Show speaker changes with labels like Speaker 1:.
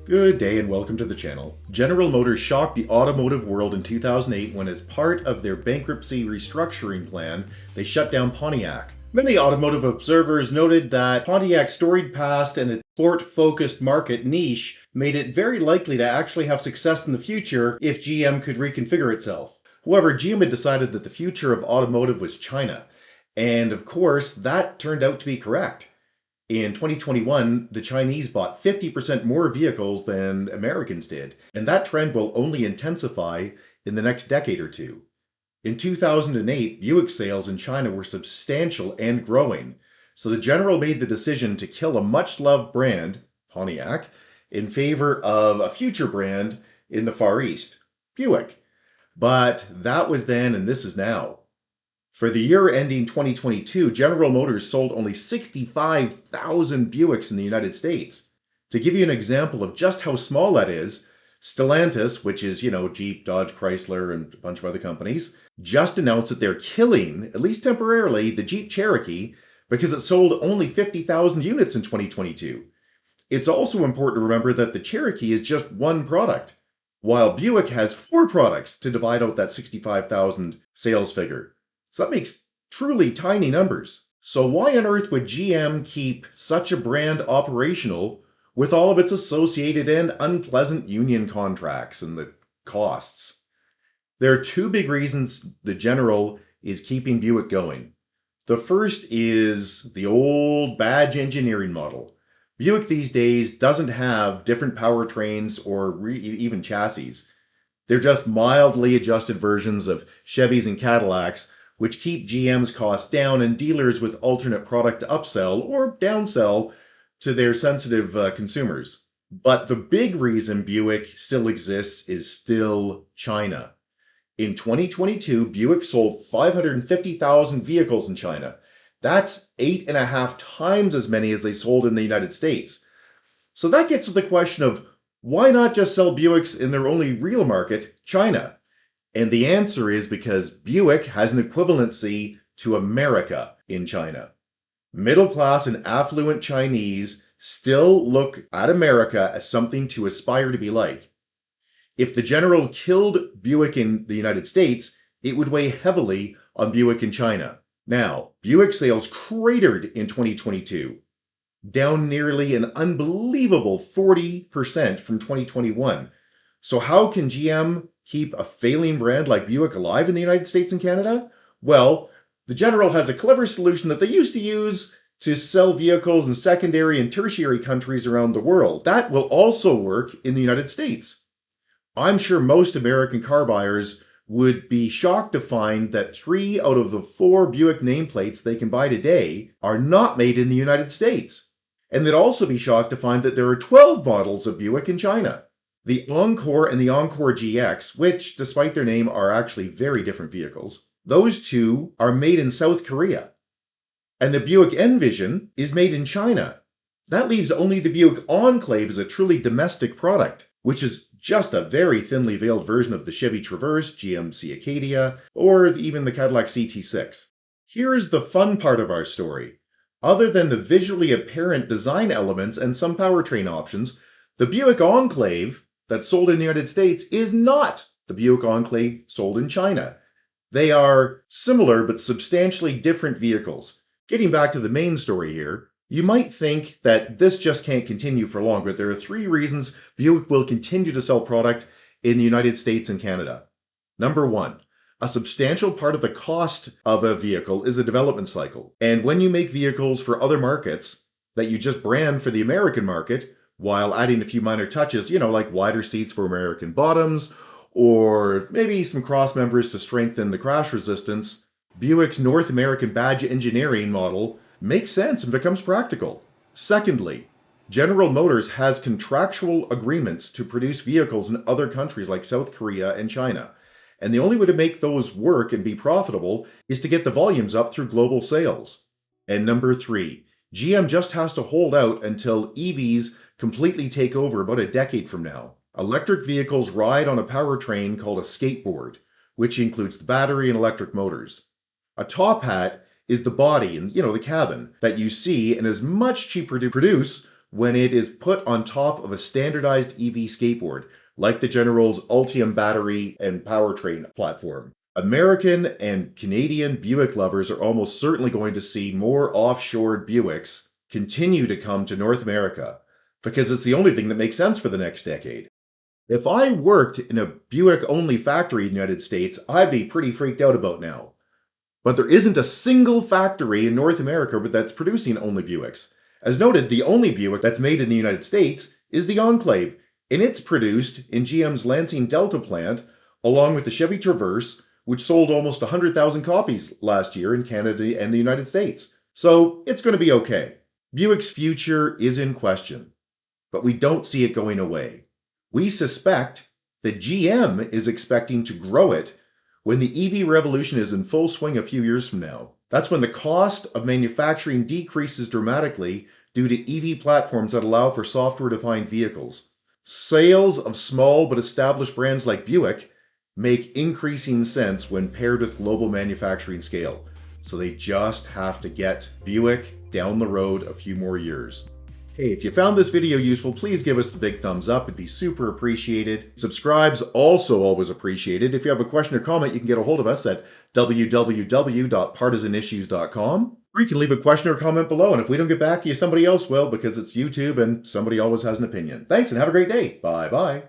Speaker 1: Good day and welcome to the channel. General Motors shocked the automotive world in 2008 when, as part of their bankruptcy restructuring plan, they shut down Pontiac. Many automotive observers noted that Pontiac's storied past and its sport-focused market niche made it very likely to actually have success in the future if GM could reconfigure itself. However, GM had decided that the future of automotive was China, and of course, that turned out to be correct. In 2021, the Chinese bought 50% more vehicles than Americans did, and that trend will only intensify in the next decade or two. In 2008, Buick sales in China were substantial and growing, so the General made the decision to kill a much-loved brand, Pontiac, in favor of a future brand in the Far East, Buick. But that was then and this is now. For the year ending 2022, General Motors sold only 65,000 Buicks in the United States. To give you an example of just how small that is, Stellantis, which is, Jeep, Dodge, Chrysler, and a bunch of other companies, just announced that they're killing, at least temporarily, the Jeep Cherokee because it sold only 50,000 units in 2022. It's also important to remember that the Cherokee is just one product, while Buick has 4 products to divide out that 65,000 sales figure. So that makes truly tiny numbers. So why on earth would GM keep such a brand operational with all of its associated and unpleasant union contracts and the costs? There are 2 big reasons the General is keeping Buick going. The first is the old badge engineering model. Buick these days doesn't have different powertrains or even chassis. They're just mildly adjusted versions of Chevys and Cadillacs, which keep GM's costs down and dealers with alternate product to upsell or downsell to their sensitive consumers. But the big reason Buick still exists is still China. In 2022, Buick sold 550,000 vehicles in China. That's 8.5 times as many as they sold in the United States. So that gets to the question of why not just sell Buicks in their only real market, China? And the answer is because Buick has an equivalency to America in China. Middle-class and affluent Chinese still look at America as something to aspire to be like. If the General killed Buick in the United States, it would weigh heavily on Buick in China. Now, Buick sales cratered in 2022, down nearly an unbelievable 40% from 2021. So how can GM keep a failing brand like Buick alive in the United States and Canada? Well, the General has a clever solution that they used to use to sell vehicles in secondary and tertiary countries around the world. That will also work in the United States. I'm sure most American car buyers would be shocked to find that 3 out of the 4 Buick nameplates they can buy today are not made in the United States. And they'd also be shocked to find that there are 12 models of Buick in China. The Encore and the Encore GX, which, despite their name, are actually very different vehicles, those 2 are made in South Korea. And the Buick Envision is made in China. That leaves only the Buick Enclave as a truly domestic product, which is just a very thinly veiled version of the Chevy Traverse, GMC Acadia, or even the Cadillac CT6. Here is the fun part of our story. Other than the visually apparent design elements and some powertrain options, the Buick Enclave that's sold in the United States is not the Buick Enclave sold in China. They are similar but substantially different vehicles. Getting back to the main story here, you might think that this just can't continue for long, but there are 3 reasons Buick will continue to sell product in the United States and Canada. Number 1, a substantial part of the cost of a vehicle is the development cycle. And when you make vehicles for other markets that you just brand for the American market, while adding a few minor touches, like wider seats for American bottoms, or maybe some cross members to strengthen the crash resistance, Buick's North American badge engineering model makes sense and becomes practical. Secondly, General Motors has contractual agreements to produce vehicles in other countries like South Korea and China. And the only way to make those work and be profitable is to get the volumes up through global sales. And number 3, GM just has to hold out until EVs completely take over about a decade from now. Electric vehicles ride on a powertrain called a skateboard, which includes the battery and electric motors. A top hat is the body and, the cabin that you see and is much cheaper to produce when it is put on top of a standardized EV skateboard, like the General's Ultium battery and powertrain platform. American and Canadian Buick lovers are almost certainly going to see more offshored Buicks continue to come to North America, because it's the only thing that makes sense for the next decade. If I worked in a Buick-only factory in the United States, I'd be pretty freaked out about now. But there isn't a single factory in North America that's producing only Buicks. As noted, the only Buick that's made in the United States is the Enclave, and it's produced in GM's Lansing Delta plant, along with the Chevy Traverse, which sold almost 100,000 copies last year in Canada and the United States. So it's going to be okay. Buick's future is in question, but we don't see it going away. We suspect that GM is expecting to grow it when the EV revolution is in full swing a few years from now. That's when the cost of manufacturing decreases dramatically due to EV platforms that allow for software-defined vehicles. Sales of small but established brands like Buick make increasing sense when paired with global manufacturing scale. So they just have to get Buick down the road a few more years. Hey, if you found this video useful, please give us the big thumbs up. It'd be super appreciated. Subscribe's also always appreciated. If you have a question or comment, you can get a hold of us at www.partisanissues.com. Or you can leave a question or comment below, and if we don't get back to you, somebody else will, because it's YouTube and somebody always has an opinion. Thanks, and have a great day. Bye-bye.